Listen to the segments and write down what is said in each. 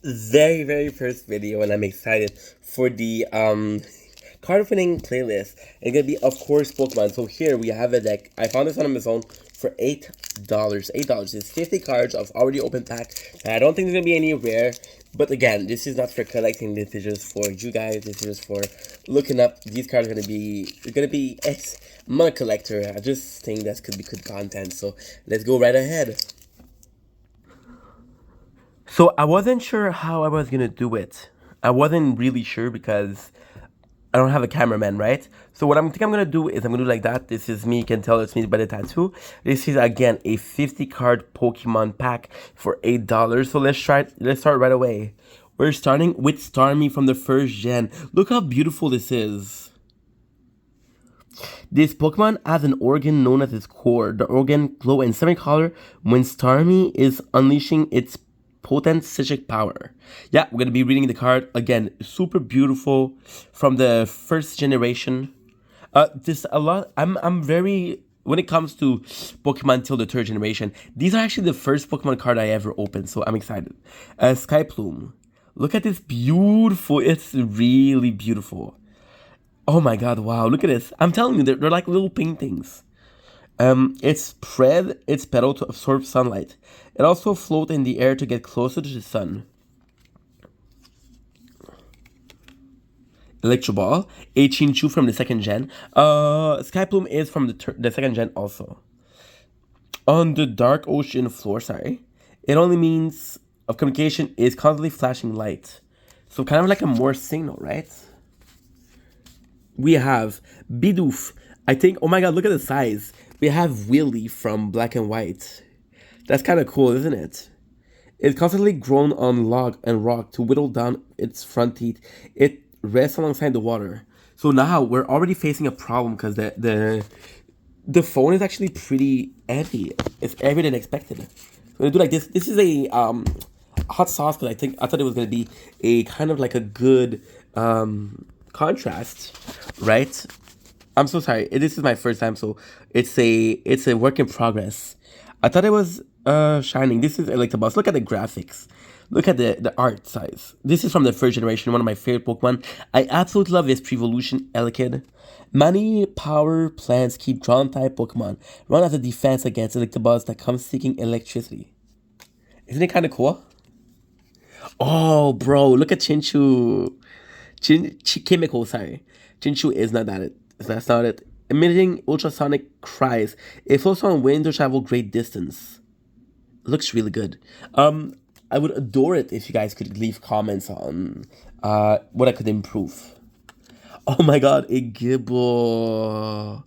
very, very first video, and I'm excited for the card opening playlist. It's gonna be, of course, Pokemon. So here we have a deck. I found this on Amazon for $8. $8. It's 50 cards of already open pack. And I don't think there's gonna be any rare. But again, this is not for collecting. This is just for you guys. This is just for looking up. These cards are gonna be X. I'm not a collector. I just think that could be good content. So let's go right ahead. So I wasn't sure how I was gonna do it. I wasn't really sure because I don't have a cameraman, right? So what I'm gonna do is I'm gonna do like that. This is me. You can tell it's me by the tattoo. This is again a 50 card Pokemon pack for $8. So let's try. Let's start right away. We're starting with Starmie from the first gen. Look how beautiful this is. This Pokemon has an organ known as its core. The organ glow in 7 color when Starmie is unleashing its potent psychic power. Yeah, we're gonna be reading the card again. Super beautiful from the first generation. This a lot. I'm very when it comes to Pokemon till the third generation. These are actually the first Pokemon card I ever opened, so I'm excited. Sky Plume. Look at this beautiful. It's really beautiful. Oh my god, wow, look at this. I'm telling you, they're like little paintings. It spread its petal to absorb sunlight. It also float in the air to get closer to the sun. Electro Ball, a Chinchu from the second gen. Sky Plume is from the second gen also. On the dark ocean floor, sorry. It only means of communication is constantly flashing light. So kind of like a Morse signal, right? We have Bidoof. I think, oh my god, look at the size. We have Willy from Black and White. That's kind of cool, isn't it? It's constantly grown on log and rock to whittle down its front teeth. It rests alongside the water. So now we're already facing a problem because the phone is actually pretty heavy. It's heavier than expected. So I'm gonna do like this. This is a hot sauce because I thought it was gonna be a kind of like a good contrast, right? I'm so sorry. This is my first time, so it's a work in progress. I thought it was shining. This is Electabuzz. Look at the graphics. Look at the art size. This is from the first generation, one of my favorite Pokemon. I absolutely love this Prevolution Elekid. Many power plants keep ground type Pokemon run as a defense against Electabuzz that comes seeking electricity. Isn't it kind of cool? Oh, bro, look at Chinchu. Chemical, sorry. Chinchu is not that. That's not it. Emitting ultrasonic cries. It floats on wind to travel great distance. Looks really good. I would adore it if you guys could leave comments on what I could improve. Oh my god, a Gibble.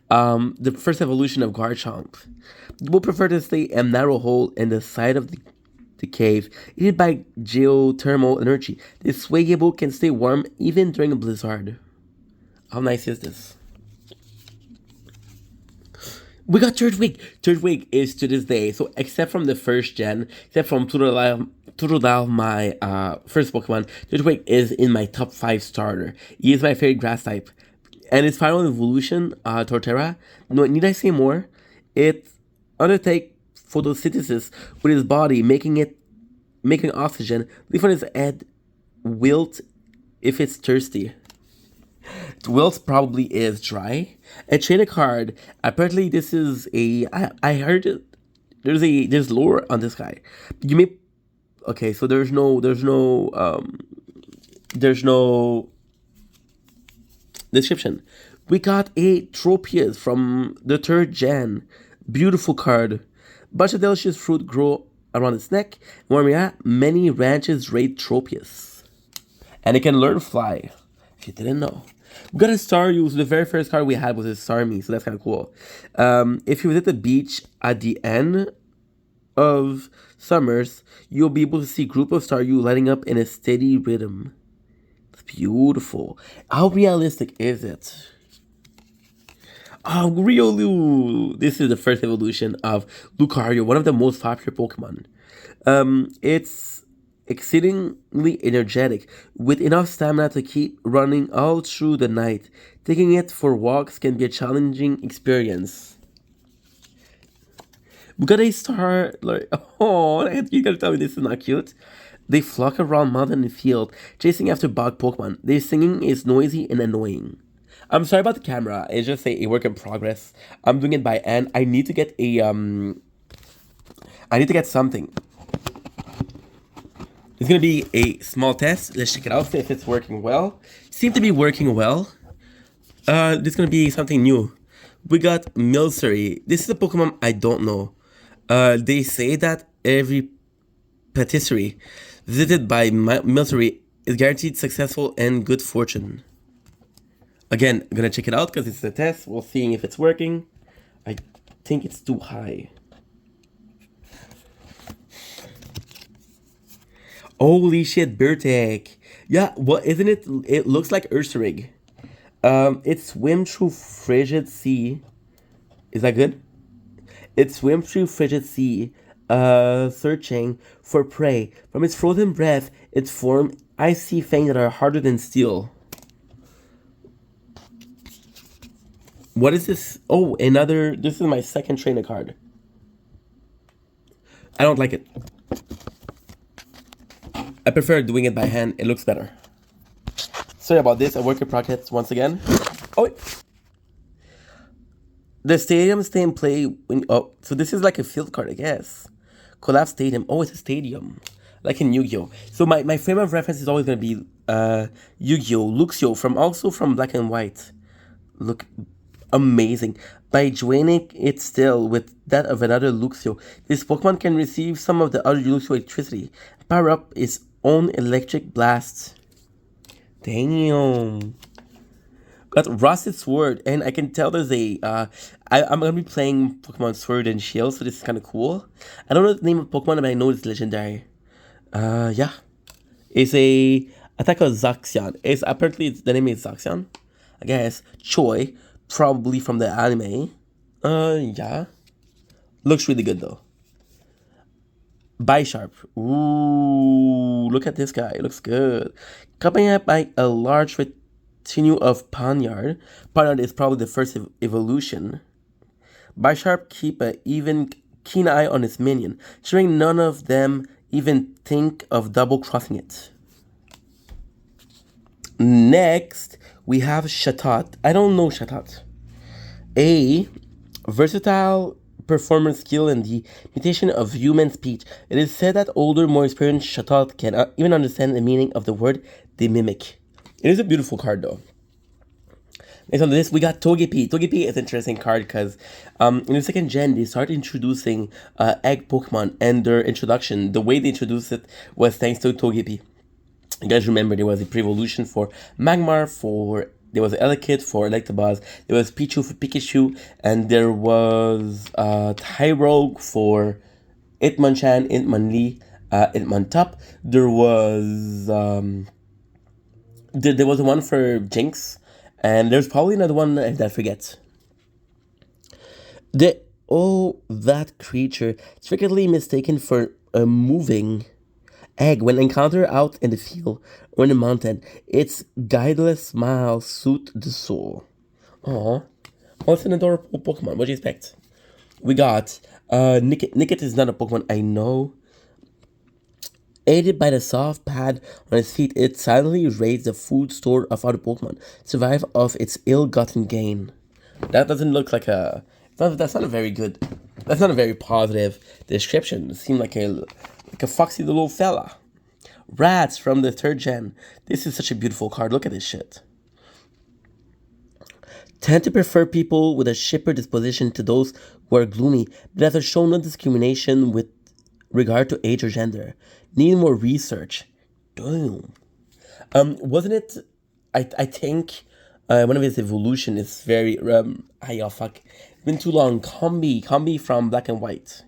The first evolution of Garchomp. Will prefer to stay in a narrow hole in the side of the cave, heated by geothermal energy. This way Gibble can stay warm even during a blizzard. How nice is this? We got Turtwig. Turtwig is to this day, so except from the first gen, except from Totodile, my first Pokemon, Turtwig is in my top 5 starter. He is my favorite grass type. And its final evolution, Torterra, no, need I say more? It undertakes photosynthesis with its body, making oxygen, leave on its head, wilt if it's thirsty. Wills probably is dry. A trainer card. Apparently, this is a. I heard it. There's lore on this guy. You may. Okay, so there's no description. We got a Tropius from the third gen. Beautiful card. Bunch of delicious fruit grow around its neck. Where we at, many ranches rate Tropius, and it can learn fly. If you didn't know. We got a Staryu, so the very first card we had was a Starmie, so that's kind of cool. If you visit the beach at the end of summers, you'll be able to see a group of Staryu lighting up in a steady rhythm. It's beautiful. How realistic is it? Oh, Riolu! This is the first evolution of Lucario, one of the most popular Pokemon. It's exceedingly energetic, with enough stamina to keep running all through the night. Taking it for walks can be a challenging experience. We got a star, like, oh, you gotta tell me this is not cute. They flock around mountain and field, chasing after bug Pokemon. Their singing is noisy and annoying. I'm sorry about the camera. It's just a work in progress. I'm doing it by hand. I need to get a I need to get something. It's gonna be a small test. Let's check it out, see if it's working well. Seems to be working well. This is gonna be something new. We got Milcery. This is a Pokemon I don't know. They say that every patisserie visited by Milcery is guaranteed successful and good fortune. Again, I'm gonna check it out because it's a test. We'll see if it's working. I think it's too high. Holy shit, Burtek. Yeah, what isn't it? It looks like Ursaring. It swims through frigid sea. Is that good? It swims through frigid sea, searching for prey. From its frozen breath, it forms icy fangs that are harder than steel. What is this? Oh, another. This is my second trainer card. I don't like it. I prefer doing it by hand. It looks better. Sorry about this. I work in progress once again. Oh, the stadium stay in play when. Oh, so this is like a field card, I guess. Collapse Stadium. Oh, it's a stadium, like in Yu-Gi-Oh. So my frame of reference is always gonna be Yu-Gi-Oh, Luxio from Black and White. Look amazing. By joining it still with that of another Luxio, this Pokemon can receive some of the other Luxio electricity. Power up its own electric blast. Damn. Got Rusted Sword, and I can tell there's a I'm gonna be playing Pokemon Sword and Shield, so this is kind of cool. I don't know the name of Pokemon, but I know it's legendary. Yeah, it's a attack of Zaxian. The name is Zaxian, I guess. Choi, probably from the anime. Yeah, looks really good though. Bisharp. Ooh, look at this guy. It looks good. Accompanied by a large retinue of Pawniard. Pawniard is probably the first evolution. Bisharp keep an even keen eye on its minion, ensuring none of them even think of double crossing it. Next, we have Chatot. I don't know Chatot. A versatile performance skill and the imitation of human speech. It is said that older, more experienced Chatot can even understand the meaning of the word they mimic. It is a beautiful card though. Next on this, we got Togepi. Togepi is an interesting card because in the second gen, they started introducing egg Pokemon, and their introduction, the way they introduced it was thanks to Togepi. You guys remember there was a pre-evolution for Magmar, there was Elekid for Electabuzz, there was Pichu for Pikachu, and there was Tyrogue for Hitmonchan, Hitmonlee, Hitmontop. There was there was one for Jinx, and there's probably another one if I forget. That creature is frequently mistaken for a moving egg when encountered out in the field or in the mountain. Its guideless smile soothes the soul. Aww. Oh, it's an adorable Pokemon. What do you expect? We got Nickit. Nickit is not a Pokemon I know. Aided by the soft pad on its feet, it silently raids the food store of other Pokemon, survive off its ill-gotten gain. That doesn't look like a... That's not a very good... That's not a very positive description. It seemed like a foxy little fella. Rats from the third gen. This is such a beautiful card. Look at this shit. Tend to prefer people with a shipper disposition to those who are gloomy, but have shown no discrimination with regard to age or gender. Need more research. Damn. Wasn't it? I think one of his evolution is very fuck. It's been too long. Combi from Black and White.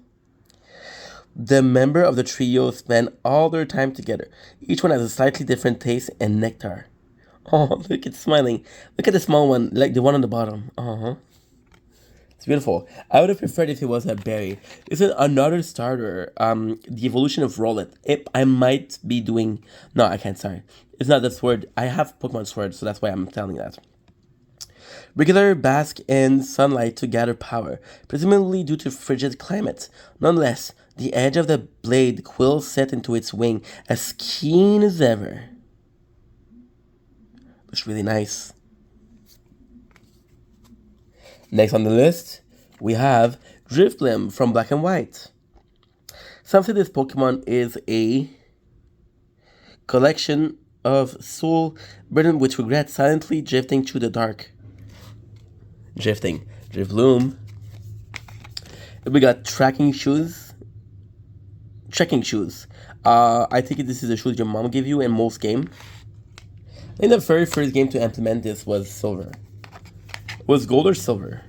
The member of the trio spend all their time together. Each one has a slightly different taste and nectar. Oh, look, it's smiling. Look at the small one, like the one on the bottom. It's beautiful. I would have preferred if it was a berry. This is another starter. The evolution of Rowlet. I might be doing... No, I can't, sorry. It's not the sword. I have Pokemon Sword, so that's why I'm telling that. Regular bask in sunlight to gather power, presumably due to frigid climate. Nonetheless, the edge of the blade quill set into its wing, as keen as ever. Looks really nice. Next on the list, we have Drifblim from Black and White. Some say this Pokemon is a collection of soul burdened with regret, silently drifting through the dark. Drifloom. We got trekking shoes. I think this is the shoes your mom gave you in most game. I think the very first game to implement this was silver. Was gold or silver?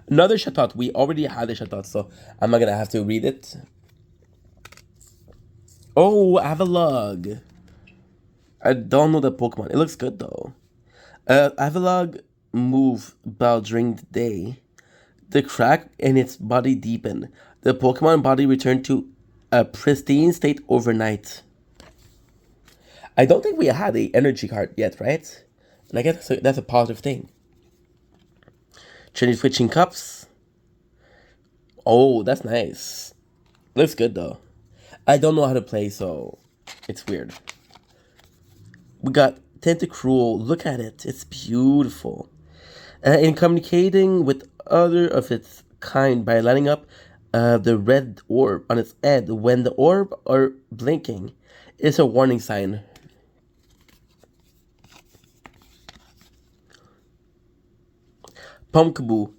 Another Chatot. We already had a Chatot, so I'm not gonna have to read it. Oh, Avalugg. I don't know the Pokemon. It looks good though. Avalugg move about during the day. The crack in its body deepened. The Pokemon body returned to a pristine state overnight. I don't think we had a energy card yet, right? And I guess that's a positive thing. Training switching cups. Oh, that's nice. Looks good though. I don't know how to play, so it's weird. We got Tentacruel. Look at it. It's beautiful. In communicating with other of its kind by lighting up the red orb on its head. When the orb are blinking, it's a warning sign. Pumpkaboo.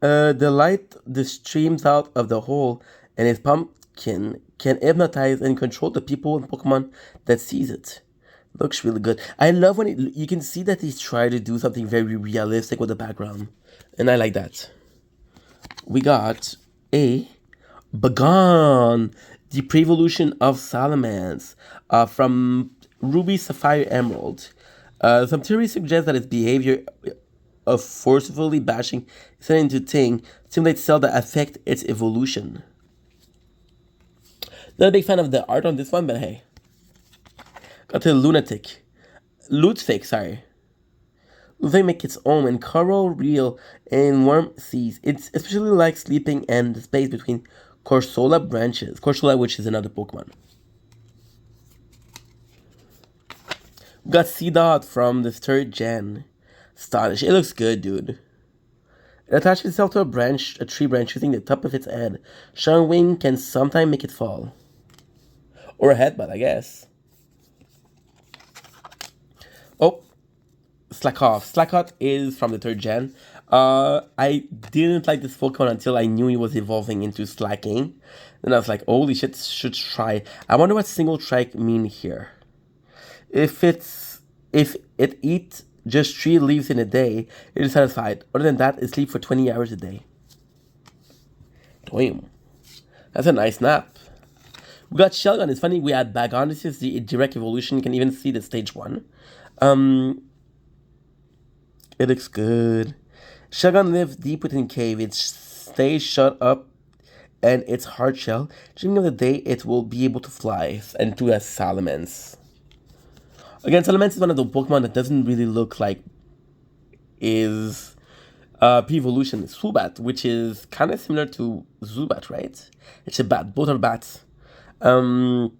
The light that streams out of the hole in its pumpkin can hypnotize and control the people and Pokemon that sees it. Looks really good. I love when you can see that he's trying to do something very realistic with the background. And I like that. We got a Bagon, the pre-evolution of Salamence, from Ruby, Sapphire, Emerald. Some theories suggest that its behavior of forcefully bashing something into thing simulates cells that affect its evolution. Not a big fan of the art on this one, but hey. Got to Lunatic. Lutfake, sorry. Lutfake makes its own in coral, real, and warm seas. It's especially like sleeping and the space between Corsola branches. Corsola, which is another Pokemon. We got Seedot from the 3rd gen. Stylish. It looks good, dude. It attaches itself to a tree branch using the top of its head. Strong wing can sometimes make it fall. Or a headbutt, I guess. Oh, Slakoth. Slakoth is from the 3rd gen. I didn't like this Pokemon until I knew he was evolving into Slacking. Then I was like, holy shit, should try. I wonder what single trike mean here. If it eats just 3 leaves in a day, it is satisfied. Other than that, it sleeps for 20 hours a day. Damn. That's a nice nap. We got Shelgon. It's funny, we had Bagon. This is the direct evolution. You can even see the stage 1. It looks good. Shelgon lives deep within cave. It stays shut up and its hard shell. Dreaming of the day it will be able to fly and to a Salamence. Again, Salamence is one of the Pokemon that doesn't really look like is pre-evolution. Zubat, which is kind of similar to Zubat, right? It's a bat. Both are bats. I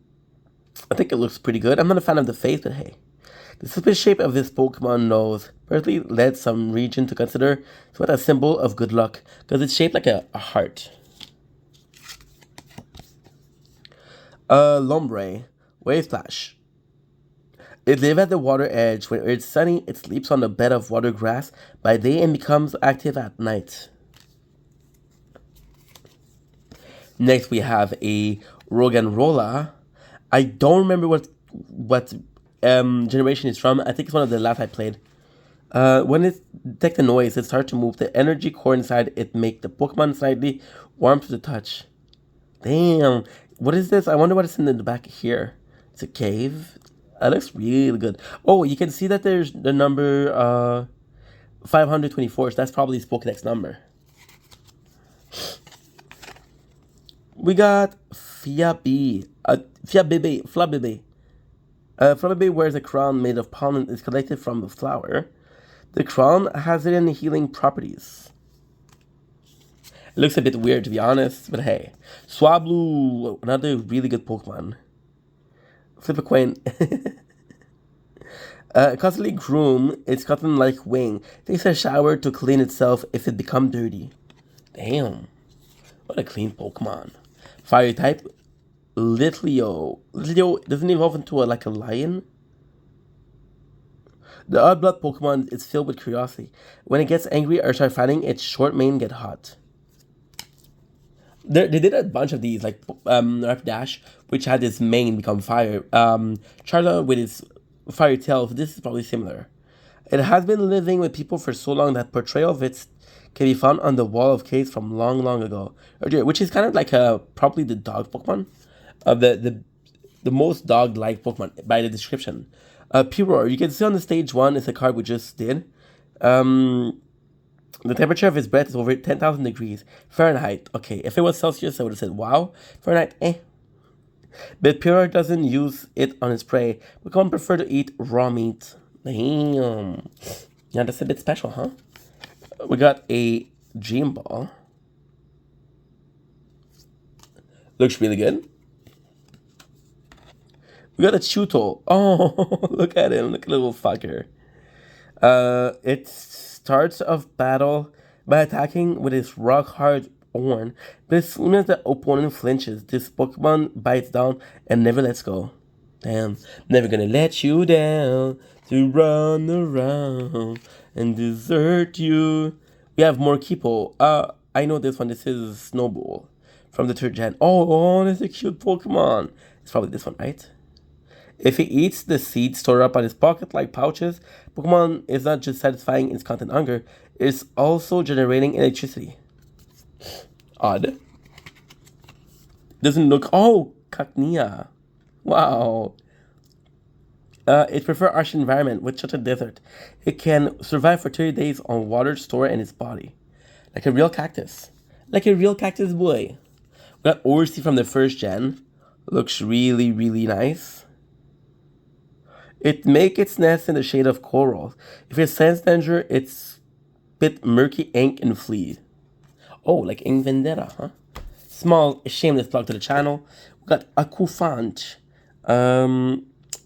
think it looks pretty good. I'm not a fan of the face, but hey. The specific shape of this Pokemon nose personally led some region to consider it a symbol of good luck, because it's shaped like a heart. Lombre, Wave Splash. It lives at the water edge. When it's sunny, it sleeps on a bed of water grass by day and becomes active at night. Next, we have a Roggenrola. I don't remember what generation it's from. I think it's one of the last I played. When it detects a noise, it starts to move. The energy core inside it make the Pokemon slightly warm to the touch. Damn. What is this? I wonder what is in the back here. It's a cave. That looks really good. Oh, you can see that there's the number 524. So that's probably his Pokedex number. We got Flabebe. Flabebe wears a crown made of pollen. It's collected from the flower. The crown has hidden healing properties. It looks a bit weird to be honest, but hey. Swablu, another really good Pokemon. Flip a coin. Constantly groom, it's gotten like wing. Takes a shower to clean itself if it become dirty. Damn. What a clean Pokemon. Fire type, Litleo. Litleo doesn't evolve into like a lion. The odd blood Pokemon is filled with curiosity. When it gets angry or starts fighting, its short mane get hot. They did a bunch of these, like Rapidash, which had its mane become fire. Charla with its fire tail, this is probably similar. It has been living with people for so long that portrayal of it can be found on the wall of caves from long, long ago. Which is kind of like probably the dog Pokemon. The most dog-like Pokemon by the description. Puror, you can see on the stage 1, it's a card we just did. The temperature of his breath is over 10,000 degrees Fahrenheit. Okay, if it was Celsius, I would have said wow. Fahrenheit, eh. But Puror doesn't use it on his prey. Pokemon prefer to eat raw meat. Damn. Yeah, that's a bit special, huh? We got a Dream Ball. Looks really good. We got a Chuto. Oh, look at him. Look at the little fucker. It starts off battle by attacking with its rock-hard horn, but as soon as the opponent flinches, this Pokemon bites down and never lets go. Damn, never gonna let you down to run around and desert you. We have more Kipo. I know this one. This is Snowball from the 3rd gen. Oh, that's a cute Pokemon. It's probably this one, right? If he eats the seeds stored up on his pocket like pouches, Pokemon is not just satisfying its content hunger, it's also generating electricity. Odd. Doesn't look... Oh, Cacnea. Wow. It prefers harsh environment with such a desert. It can survive for 30 days on water stored in its body. Like a real cactus. Like a real cactus boy. We got Orsi from the 1st gen. Looks really, really nice. It makes its nest in the shade of coral. If it senses danger, it spit murky ink and flee. Oh, like Ink Vendetta, huh? Small, shameless plug to the channel. We got Akufant.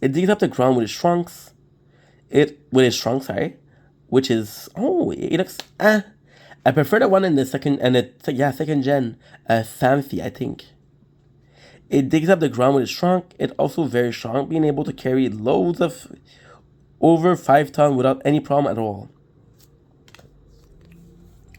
It digs up the ground with its trunks. Which is it looks I prefer the one in the second gen, Phanpy, I think. It digs up the ground with its trunk. It's also very strong, being able to carry loads of over 5 tons without any problem at all.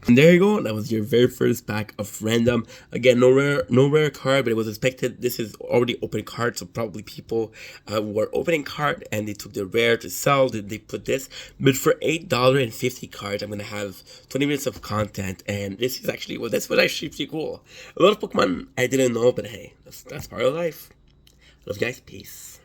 And there you go. That was your very first pack of random. Again, no rare card, but it was expected. This is already open card, so probably people were opening card and they took the rare to sell. They put this, but for $8.50 cards, I'm gonna have 20 minutes of content, and this is actually that's actually pretty cool. A lot of Pokemon I didn't know, but hey, that's part of life. Love you guys. Peace.